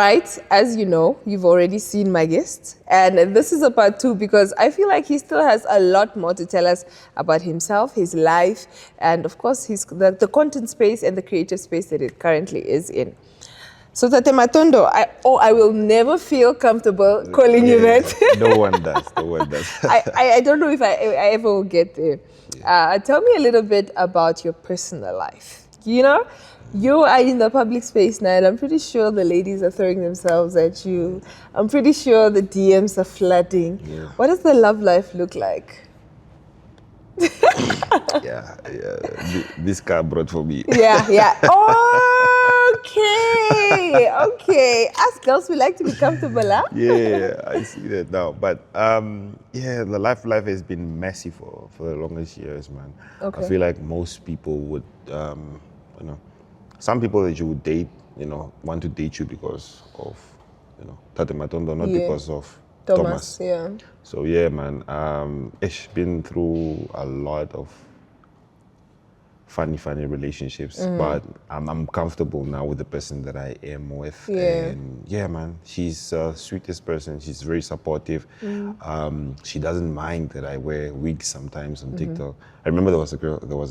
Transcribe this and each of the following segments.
right, as you know, you've already seen my guest, and this is a part 2 because I feel like he still has a lot more to tell us about himself, his life, and of course the content space and the creative space that it currently is in. So Tate Matondo, I will never feel comfortable calling you that. No one does. No one does. I don't know if I ever will get there. Tell me a little bit about your personal life. You know, you are in the public space now, and I'm pretty sure the ladies are throwing themselves at you. I'm pretty sure the DMs are flooding. Yeah. What does the love life look like? Yeah. This car brought for me. Yeah. Okay. Us girls, we like to be comfortable, huh? Yeah, I see that now. But the life has been messy for the longest years, man. Okay. I feel like most people would, some people that you would date, want to date you because of, Tate Matondo, not because of Thomas. Yeah. So yeah, man, it's been through a lot of funny relationships, but I'm comfortable now with the person that I am with. Yeah. And yeah, man, she's the sweetest person. She's very supportive. She doesn't mind that I wear wigs sometimes on TikTok. I remember there was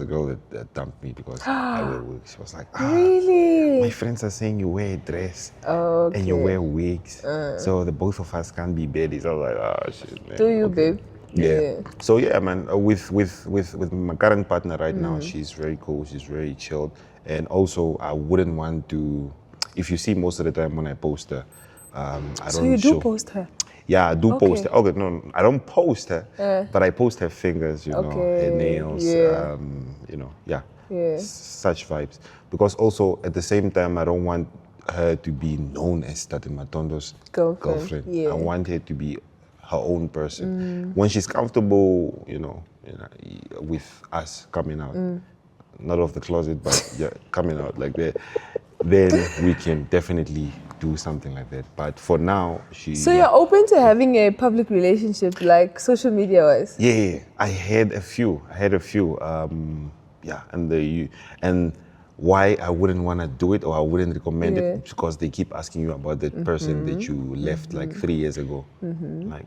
a girl that dumped me because I wear wigs. She was like, Really? my friends are saying you wear a dress Okay. and you wear wigs, so the both of us can't be baddies. I was like, shit, man. Do you, Okay. babe? Yeah. So yeah, man. With my current partner right now, she's very cool. She's very chilled, and also I wouldn't want to. If you see most of the time when I post her, I don't. So you do post her? Yeah, I do Okay. post her. Okay, no, I don't post her, but I post her fingers, her nails, such vibes. Because also at the same time, I don't want her to be known as Tate Matondo's girlfriend. Yeah. I want her to be her own person. When she's comfortable, with us coming out, not off the closet, but coming out like that, then we can definitely do something like that. But for now, So you're open to having a public relationship, like social media wise? Yeah, I had a few. And why I wouldn't want to do it or I wouldn't recommend it because they keep asking you about that person that you left like 3 years ago. Like,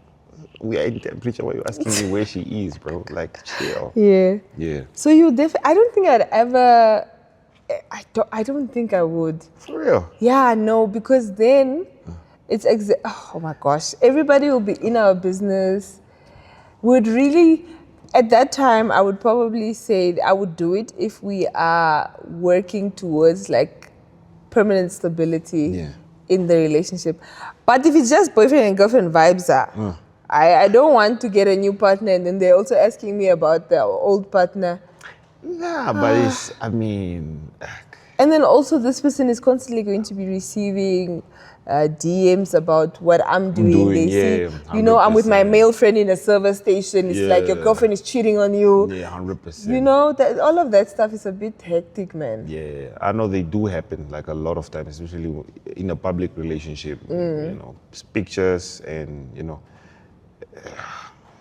we are in temperature. Why are you asking me where she is, bro? Like, chill. Yeah. So you definitely, I don't think I'd ever, I don't think I would. For real? Yeah, no, because then it's, oh my gosh, everybody will be in our business. Would really, at that time, I would probably say I would do it if we are working towards like permanent stability in the relationship. But if it's just boyfriend and girlfriend vibes, I don't want to get a new partner and then they're also asking me about the old partner. Nah, but it's, and then also this person is constantly going to be receiving DMs about what I'm doing. They see, I'm with my male friend in a service station. It's like your girlfriend is cheating on you. Yeah, 100%. All of that stuff is a bit hectic, man. Yeah, I know they do happen like a lot of times, especially in a public relationship. Pictures and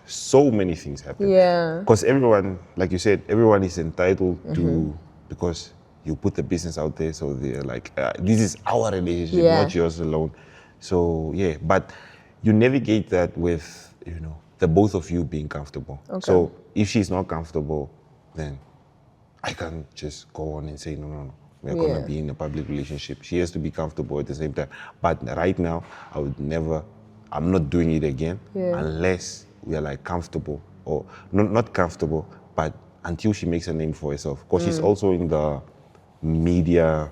so many things happen. Yeah. Because everyone, like you said, everyone is entitled to, because you put the business out there, so they're like, this is our relationship, not yours alone. So yeah, but you navigate that with, the both of you being comfortable. Okay. So if she's not comfortable, then I can't just go on and say, no, we're gonna be in a public relationship. She has to be comfortable at the same time. But right now, I'm not doing it again unless we are like comfortable, or not comfortable, but until she makes a name for herself. Because she's also in the media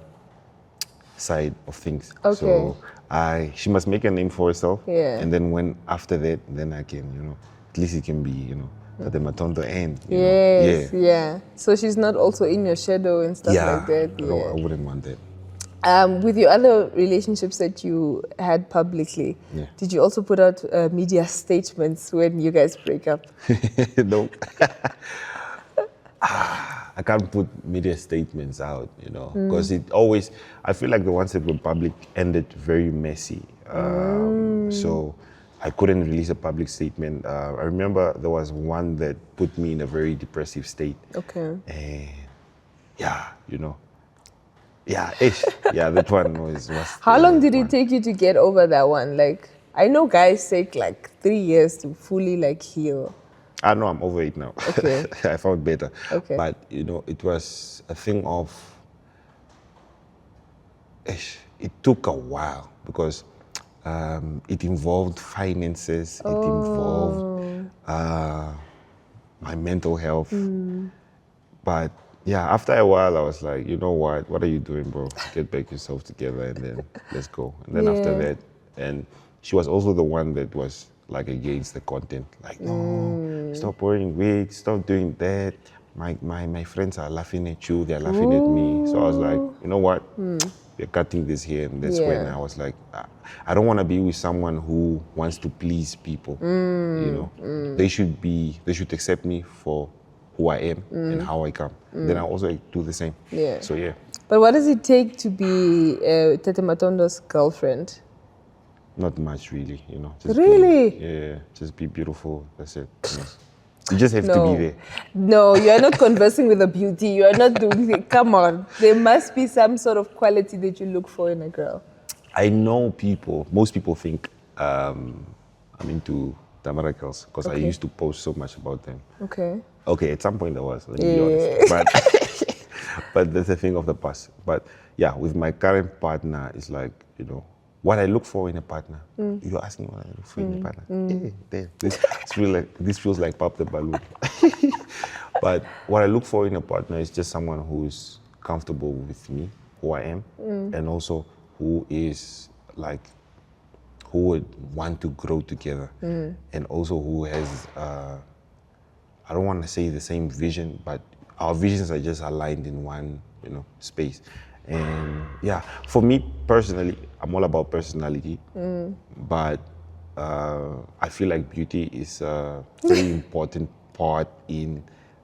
side of things. Okay. So she must make a name for herself. Yeah. And then after that, then I can, at least it can be, Tate Matondo and, Yeah. So she's not also in your shadow and stuff like that? No, I wouldn't want that. With your other relationships that you had publicly, did you also put out media statements when you guys break up? No. I can't put media statements out, because I feel like the ones that were public ended very messy. So I couldn't release a public statement. I remember there was one that put me in a very depressive state. Okay. And Yeah, ish. Yeah, that one was How the long did it one. take you to get over that one? Like, I know guys take like 3 years to fully like heal. I know I'm over it now. Okay. I found better. Okay. But, it was a thing of, it took a while because it involved finances, it involved my mental health. But yeah, after a while, I was like, you know what are you doing, bro? Get back yourself together and then let's go. And then after Yeah. that, and she was also the one that was like against the content. Like, no, stop wearing wigs, stop doing that. My friends are laughing at you, they're laughing at me. So I was like, you know what? We're cutting this here. And that's when Yeah. I was like, I don't want to be with someone who wants to please people. They should accept me for who I am and how I come. Then I also do the same. Yeah. So yeah, But what does it take to be Tate Matondo's girlfriend? not much really, Just Really? just be beautiful. That's it. You just have to No. be there. No, you are not conversing with a beauty. You are not doing it. Come on. There must be some sort of quality that you look for in a girl. I know most people think I'm into Tamara girls because I Okay. used to post so much about them. Okay. Okay, at some point there was, let me be honest. But that's a thing of the past. But yeah, with my current partner, it's like, what I look for in a partner. You're asking what I look for in a partner. Hey, damn. This feels like pop the balloon. But what I look for in a partner is just someone who's comfortable with me, who I am, and also who is like, who would want to grow together, and also who has, I don't want to say the same vision, but our visions are just aligned in one, space. And yeah, for me personally, I'm all about personality, but I feel like beauty is a very important part in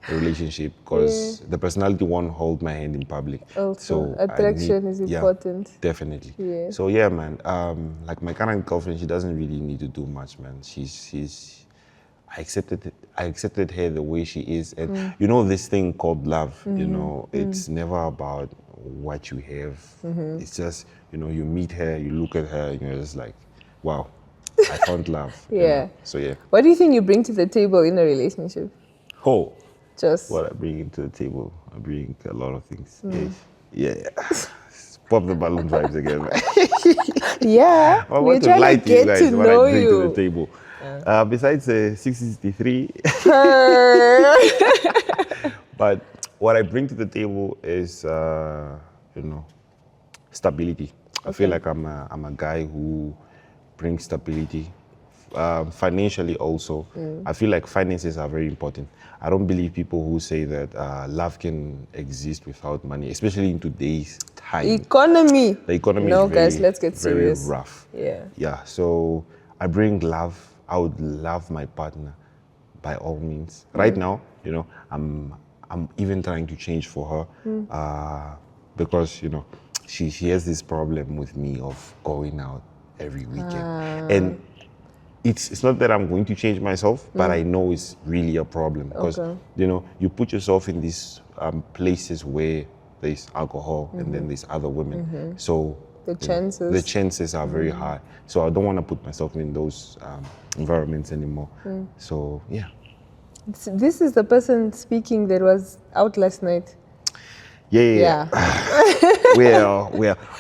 a relationship because the personality won't hold my hand in public. Also, I attraction is important. Definitely. Yeah. So yeah, man. Like my current girlfriend, she doesn't really need to do much, man. I accepted her the way she is, and this thing called love. It's never about what you have. It's just you meet her, you look at her, and you're just like, wow, I found love. Yeah. So yeah. What do you think you bring to the table in a relationship? Oh, Just what I bring into the table, I bring a lot of things. Yeah. Pop the balloon vibes again. yeah, I we're want to trying lie to to you get guys to what know I bring to the you. table. Besides 663, but what I bring to the table is, stability. I feel like I'm a guy who brings stability. Financially also, I feel like finances are very important. I don't believe people who say that love can exist without money, especially in today's time. Economy. The economy No, is very, guys, let's get very serious. rough. Yeah. Yeah. So I bring love. I would love my partner, by all means. Right now, I'm even trying to change for her, because she has this problem with me of going out every weekend, and it's not that I'm going to change myself, but I know it's really a problem because Okay. you put yourself in these places where there's alcohol and then there's other women, so The the chances are very high. So I don't want to put myself in those environments anymore. So yeah. This is the person speaking that was out last night. Yeah. Well,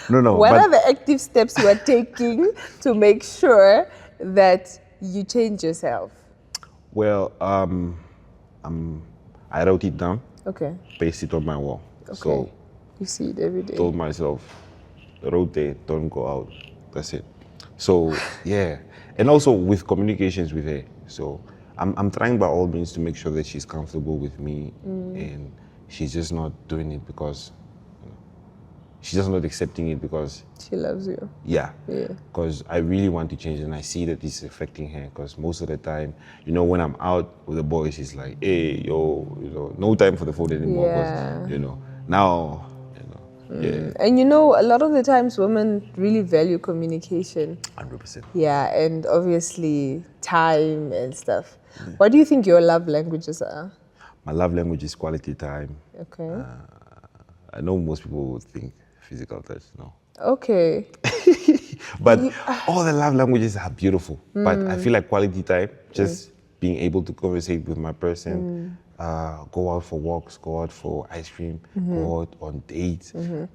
no. What but are the active steps you are taking to make sure that you change yourself? Well, I wrote it down, Okay. pasted it on my wall. Okay. So You see it every day. told myself, rotate, don't go out. That's it. So yeah, and also with communications with her. So I'm trying by all means to make sure that she's comfortable with me, and she's just not doing it because she's just not accepting it because She loves you. yeah. Yeah. Because I really want to change, and I see that it's affecting her. Because most of the time, when I'm out with the boys, she's like, "Hey, yo, no time for the phone anymore." Yeah. Because now, yeah, And a lot of the times women really value communication. 100%. Yeah, and obviously time and stuff. What do you think your love languages are? My love language is quality time. Okay. I know most people would think physical touch, no. Okay. But all the love languages are beautiful. But I feel like quality time, just being able to conversate with my person, go out for walks, go out for ice cream, go out on dates.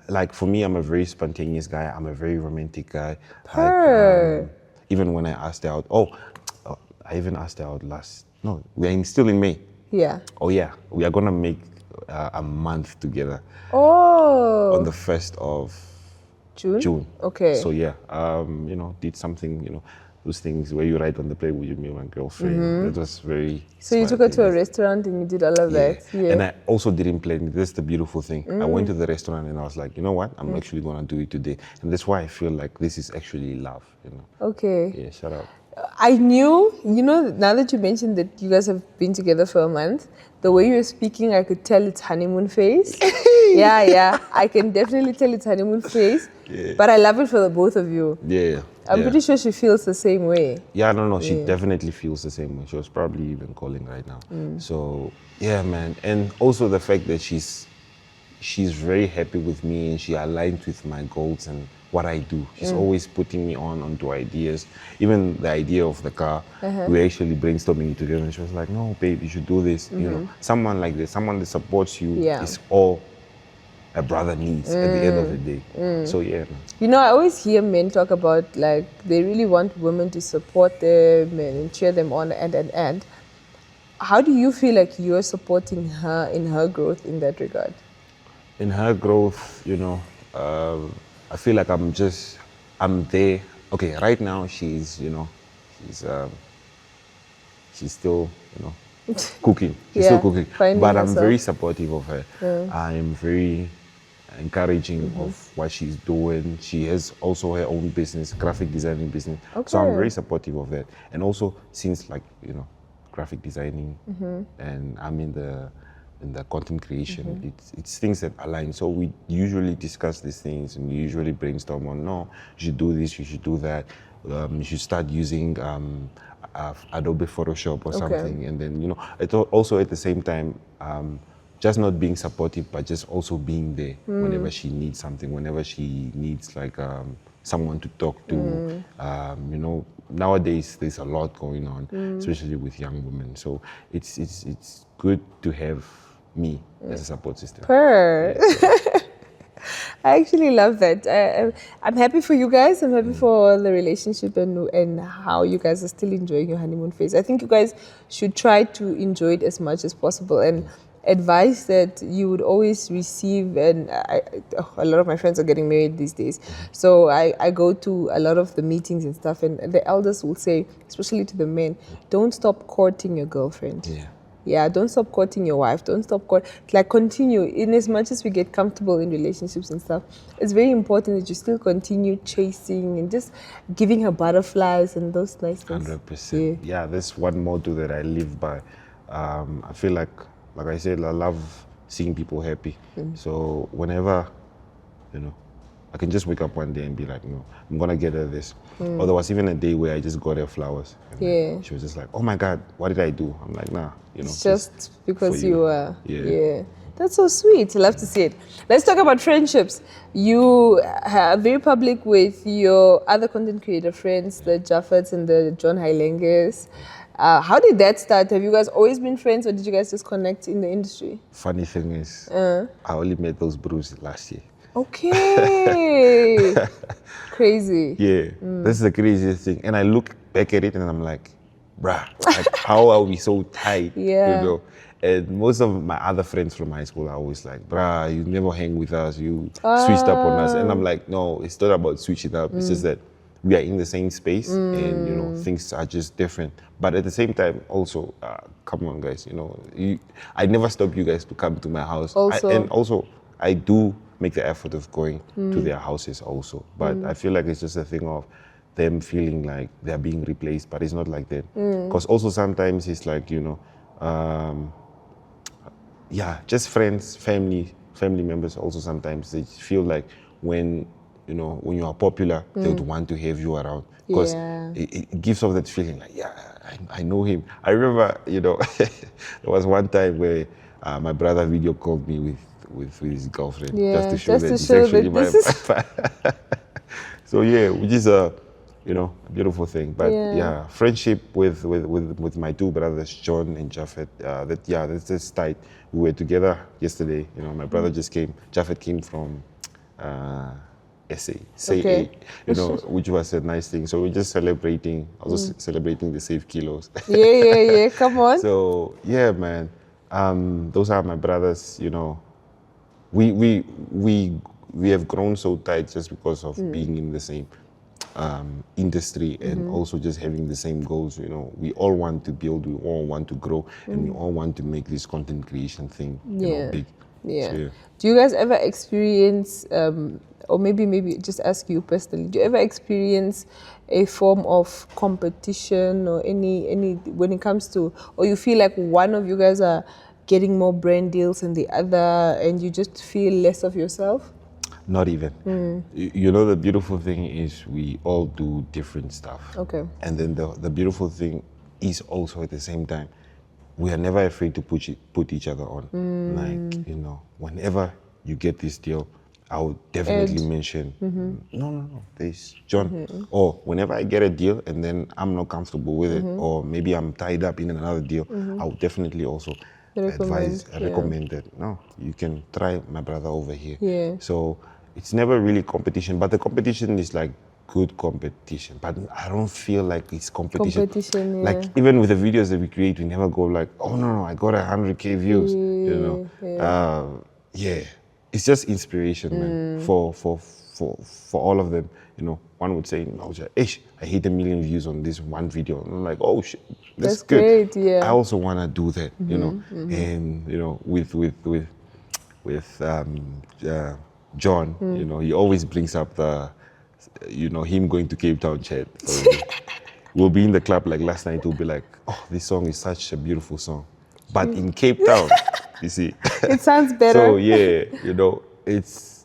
Like for me, I'm a very spontaneous guy. I'm a very romantic guy. Like, even when I asked her out, I even asked her out still in May. Yeah. Oh yeah, we are gonna make a month together. Oh. On the 1st of June. Okay. So yeah, did something, those things where you write on the plane, will you be my girlfriend? That was very. So you took her to a restaurant and you did all of that. Yeah. And I also didn't plan it. That's the beautiful thing. I went to the restaurant and I was like, you know what? I'm actually gonna do it today, and that's why I feel like this is actually love. Okay. Yeah. Shout out. I knew, now that you mentioned that you guys have been together for a month, the way you were speaking, I could tell it's honeymoon phase. Yeah. I can definitely tell it's honeymoon phase. Yeah. But I love it for the both of you. Yeah. I'm pretty sure she feels the same way. Yeah, no, she definitely feels the same way. She was probably even calling right now. So, yeah, man. And also the fact that she's very happy with me and she aligns with my goals and what I do. She's always putting me onto ideas. Even the idea of the car, we're actually brainstorming it together. And she was like, no, babe, you should do this. Someone like this, someone that supports you is all a brother needs at the end of the day. So, yeah, man. I always hear men talk about, like, they really want women to support them and cheer them on and. How do you feel like you're supporting her in her growth in that regard? In her growth, I feel like I'm there. Okay, right now she's still, cooking. She's still cooking. But I'm very supportive of her. I am very encouraging of what she's doing. She has also her own business, graphic designing business. Okay. So I'm very supportive of that. And also since graphic designing and I'm in the content creation, it's things that align. So we usually discuss these things and we usually brainstorm on, no, you should do this, you should do that. You should start using Adobe Photoshop or something. And then, also at the same time, just not being supportive, but just also being there whenever she needs something, whenever she needs someone to talk to. Nowadays there's a lot going on, especially with young women. So it's good to have me as a support system. I actually love that. I'm happy for you guys. I'm happy for the relationship and how you guys are still enjoying your honeymoon phase. I think you guys should try to enjoy it as much as possible. And advice that you would always receive, and a lot of my friends are getting married these days. So I go to a lot of the meetings and stuff, and the elders will say, especially to the men, don't stop courting your girlfriend. Yeah, don't stop courting your wife. Don't stop continue. In as much as we get comfortable in relationships and stuff, it's very important that you still continue chasing and just giving her butterflies and those nice things. 100%. Yeah, that's one motto that I live by. I feel like I said, I love seeing people happy. So whenever, I can just wake up one day and be like, no, I'm gonna get her this. Or there was even a day where I just got her flowers. And she was just like, oh my God, what did I do? I'm like, nah, it's just because you were. Yeah. That's so sweet. I love to see it. Let's talk about friendships. You are very public with your other content creator friends, the Jaffets and the John Highlanges. How did that start? Have you guys always been friends, or did you guys just connect in the industry? Funny thing is, I only met those bros last year. Okay. Crazy. Yeah, that's the craziest thing. And I look back at it and I'm like, bruh, how are we so tight? Yeah. And most of my other friends from high school are always like, bruh, you never hang with us, you switched up on us. And I'm like, no, it's not about switching up. It's just that we are in the same space and things are just different. But at the same time also, come on guys, I never stop you guys to come to my house. And also I do make the effort of going to their houses also. But I feel like it's just a thing of them feeling like they're being replaced, but it's not like that. Because also sometimes it's like, just friends, family members also sometimes they feel like when you are popular, they would want to have you around. Because it gives off that feeling like, I know him. I remember, there was one time where my brother video called me with his girlfriend, Yeah, just to show that just it's to show actually that my this is So yeah, which is a beautiful thing. But Yeah. yeah, friendship with my two brothers, John and Japheth. That's just tight. We were together yesterday. My brother just came. Japheth came from SA, Okay. which was a nice thing. So we're just celebrating, also celebrating the safe kilos. yeah. Come on. So yeah, man. Those are my brothers. We have grown so tight just because of being in the same industry and also just having the same goals. We all want to build, we all want to grow, and we all want to make this content creation thing big. Yeah. So, Do you guys ever experience, or maybe just ask you personally, do you ever experience a form of competition or any when it comes to, or you feel like one of you guys are getting more brand deals than the other, and you just feel less of yourself? Not even. The beautiful thing is we all do different stuff. Okay. And then the beautiful thing is also at the same time, we are never afraid to put each other on. Like, whenever you get this deal, I would definitely mention, no, there's John. Or whenever I get a deal and then I'm not comfortable with it, or maybe I'm tied up in another deal, I would definitely also recommend that, no, you can try my brother over here. Yeah. So it's never really competition, but the competition is like good competition. But I don't feel like it's competition. Competition, yeah. Like even with the videos that we create, we never go like, oh no, I got 100K views. Yeah. It's just inspiration, man. For all of them. One would say, no, I hit 1 million views on this one video. And I'm like, oh shit, that's good. Great, yeah. I also want to do that, and with John, he always brings up the, him going to Cape Town chat. So we'll be in the club like last night. We'll be like, oh, this song is such a beautiful song, but in Cape Town, you see. It sounds better. So yeah, it's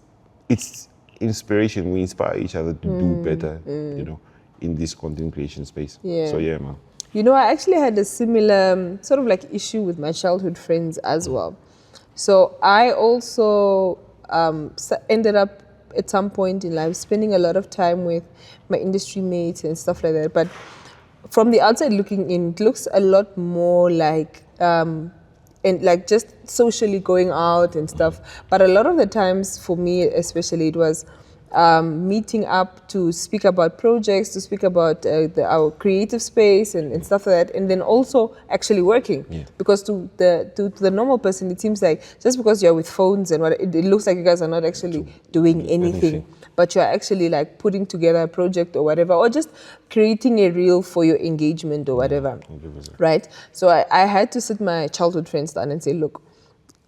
inspiration. We inspire each other to do better, in this content creation space. Yeah. So yeah, man. I actually had a similar sort of like issue with my childhood friends as well. So I also ended up at some point in life spending a lot of time with my industry mates and stuff like that. But from the outside looking in, it looks a lot more like and like just socially going out and stuff. But a lot of the times for me especially, it was meeting up to speak about projects, to speak about our creative space and stuff like that, and then also actually working. Yeah. Because to the normal person, it seems like just because you're with phones and it looks like you guys are not actually doing anything, but you're actually like putting together a project or whatever, or just creating a reel for your engagement or whatever, right? So I had to sit my childhood friends down and say, look,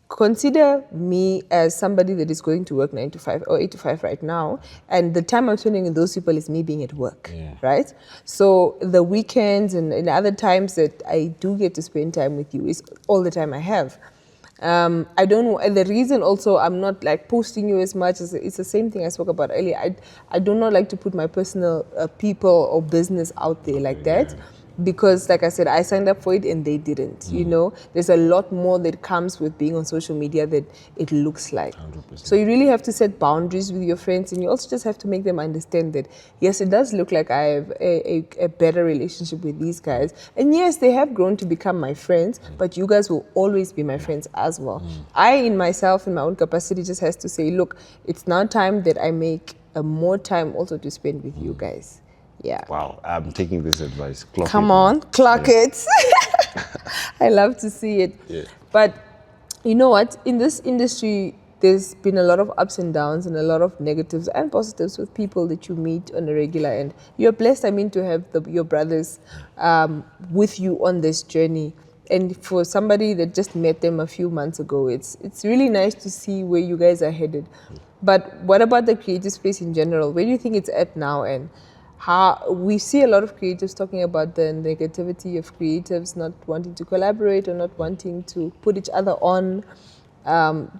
consider me as somebody that is going to work 9 to 5 or 8 to 5 right now, and the time I'm spending with those people is me being at work, right? So the weekends and other times that I do get to spend time with you is all the time I have. I don't know, and the reason also I'm not like posting you as much as it's the same thing I spoke about earlier. I do not like to put my personal people or business out there like that. Because like I said, I signed up for it and they didn't, There's a lot more that comes with being on social media that it looks like. 100%. So you really have to set boundaries with your friends, and you also just have to make them understand that, yes, it does look like I have a better relationship with these guys. And yes, they have grown to become my friends, but you guys will always be my friends as well. I, in myself, in my own capacity, just has to say, look, it's now time that I make more time also to spend with you guys. Yeah. Wow, I'm taking this advice. Clock it. I love to see it. Yeah. But you know what? In this industry, there's been a lot of ups and downs and a lot of negatives and positives with people that you meet on a regular. And you're blessed, to have your brothers with you on this journey. And for somebody that just met them a few months ago, it's really nice to see where you guys are headed. But what about the creative space in general? Where do you think it's at now? And how we see a lot of creatives talking about the negativity of creatives not wanting to collaborate or not wanting to put each other on,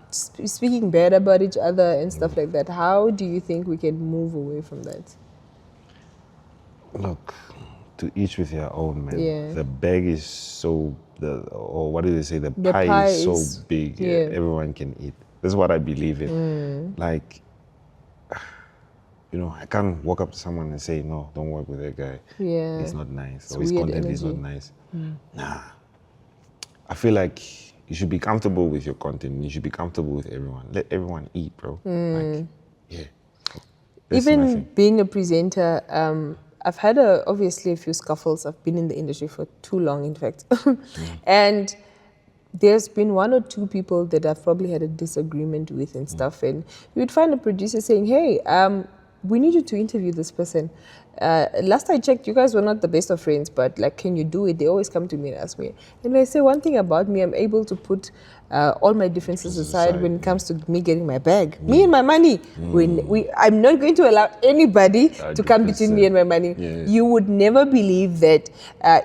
speaking bad about each other and stuff like that. How do you think we can move away from that? Look, to each with their own, man. Yeah. The bag is what do they say? The pie is so big, everyone can eat. This is what I believe in. Like, you know, I can't walk up to someone and say, no, don't work with that guy. Yeah. He's not nice. It's Or his weird content is not energy. nice. Nah. I feel like you should be comfortable with your content. You should be comfortable with everyone. Let everyone eat, bro. Like, yeah. That's my Even thing. being a presenter, I've had obviously a few scuffles. I've been in the industry for too long, in fact. And there's been one or two people that I've probably had a disagreement with and stuff. And you would find a producer saying, hey, we need you to interview this person. Last I checked, you guys were not the best of friends, but like, can you do it? They always come to me and ask me. And I say, one thing about me, I'm able to put all my differences aside when it comes to me getting my bag, me and my money. I'm not going to allow anybody to come between me and my money. Yeah. You would never believe that,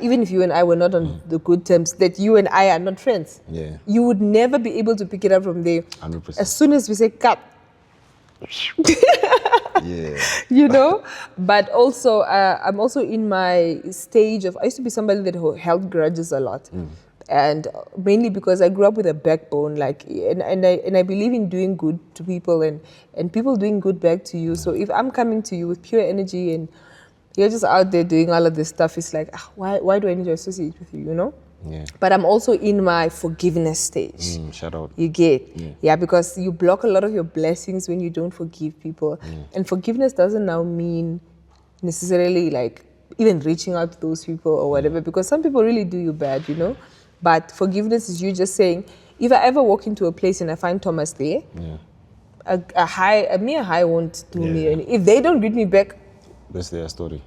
even if you and I were not on the good terms, that you and I are not friends. Yeah. You would never be able to pick it up from there. 100%. As soon as we say cut, Yeah. you know. But also, I'm also in my stage of, I used to be somebody that held grudges a lot. And mainly because I grew up with a backbone, like, and I believe in doing good to people and people doing good back to you. So if I'm coming to you with pure energy and you're just out there doing all of this stuff, it's like, why do I need to associate with you, you know? Yeah. But I'm also in my forgiveness stage. Shout out. You get, yeah, because you block a lot of your blessings when you don't forgive people. And forgiveness doesn't now mean necessarily like even reaching out to those people or whatever, because some people really do you bad, you know. But forgiveness is you just saying, if I ever walk into a place and I find Thomas there, a mere high won't do me any. If they don't greet me back, That's their story.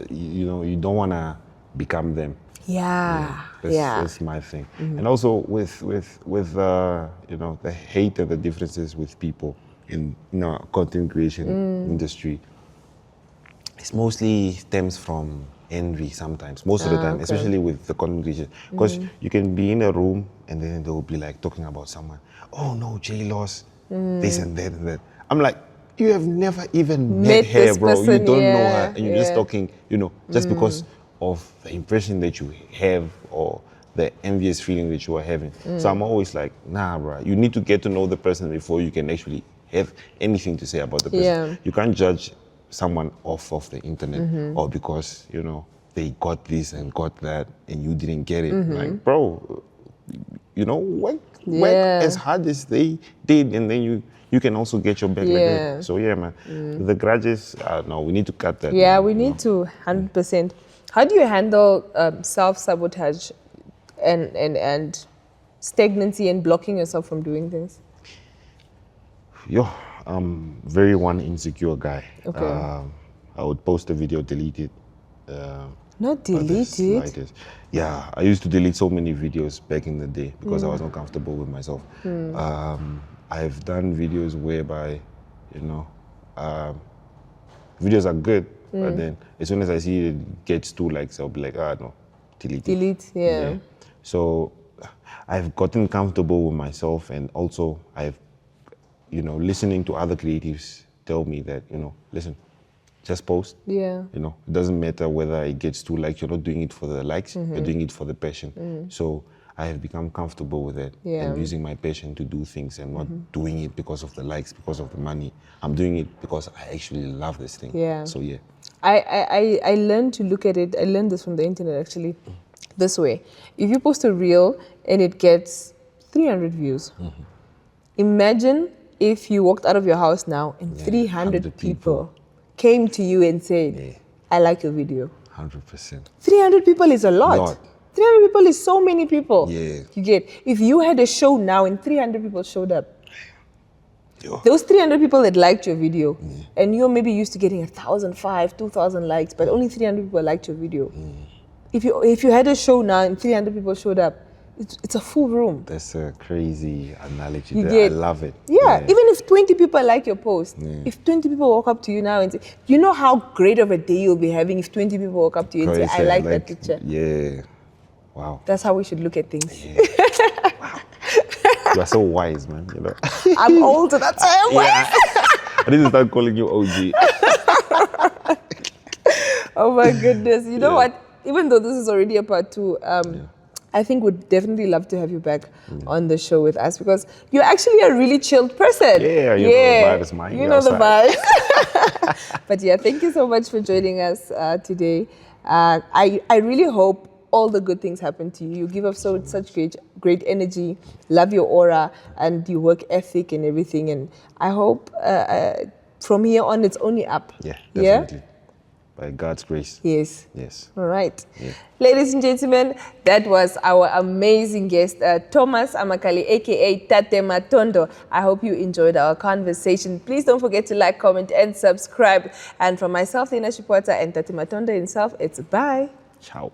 You know, you don't want to become them. That's my thing. And also with you know, the hate and the differences with people in, you know, content creation industry, it's mostly stems from envy sometimes, most of the time, especially with the content creation. Because you can be in a room and then they'll be like talking about someone. Oh no, Jay lost this and that and that. I'm like, you have never even met her, this bro. person, You don't know her, and you're just yeah. talking, you know, just because of the impression that you have or the envious feeling that you are having. So I'm always like, nah, bro, you need to get to know the person before you can actually have anything to say about the person. Yeah. You can't judge someone off of the internet or because, you know, they got this and got that and you didn't get it. Like, bro, you know, work as hard as they did, and then you can also get your back like that. So yeah, man, the grudges, no, we need to cut that. yeah, man, we you need know. to 100%. How do you handle self-sabotage and stagnancy and blocking yourself from doing things? Yo, I'm very one insecure guy. Okay. I would post a video, delete it. Not delete it. Yeah, I used to delete so many videos back in the day because I was not comfortable with myself. I've done videos whereby, you know, videos are good, but then as soon as I see it gets 2 likes, I'll be like, no, delete it. Delete, yeah. So I've gotten comfortable with myself, and also I've, you know, listening to other creatives tell me that, you know, listen, just post. Yeah. You know, it doesn't matter whether it gets 2 likes. You're not doing it for the likes. You're doing it for the passion. So I have become comfortable with it and using my passion to do things and not doing it because of the likes, because of the money. I'm doing it because I actually love this thing. Yeah. So yeah. I learned to look at it. I learned this from the internet actually. This way, if you post a reel and it gets 300 views, imagine if you walked out of your house now and 300 people came to you and said, I like your video. 100%. 300 people is a lot. 300 people is so many people. Yeah. You get, if you had a show now and 300 people showed up, Yo. those 300 people that liked your video, and you're maybe used to getting 1,005, 2,000 likes, but only 300 people liked your video. If you had a show now and 300 people showed up, it's a full room. That's a crazy analogy. You There. get- I love it. Yeah, even if 20 people like your post, if 20 people walk up to you now and say, you know how great of a day you'll be having if 20 people walk up to you and say, I like that picture. Yeah. Wow. That's how we should look at things. You are so wise, man. You know. I'm old, that's why I'm I need to start calling you OG. Oh my goodness. You know what? Even though this is already a part 2, I think we'd definitely love to have you back on the show with us because you're actually a really chilled person. Yeah, you know the vibes, man. You know the vibes. But yeah, thank you so much for joining us today. I really hope all the good things happen to you. You give off such great energy, love your aura and your work ethic and everything. And I hope from here on it's only up. Yeah, definitely. Yeah? By God's grace. Yes. Yes. All right. Yeah. Ladies and gentlemen, that was our amazing guest, Thomas Amakali, aka Tate Matondo. I hope you enjoyed our conversation. Please don't forget to like, comment, and subscribe. And from myself, Lina Shipota, and Tate Matondo himself, it's bye. Ciao.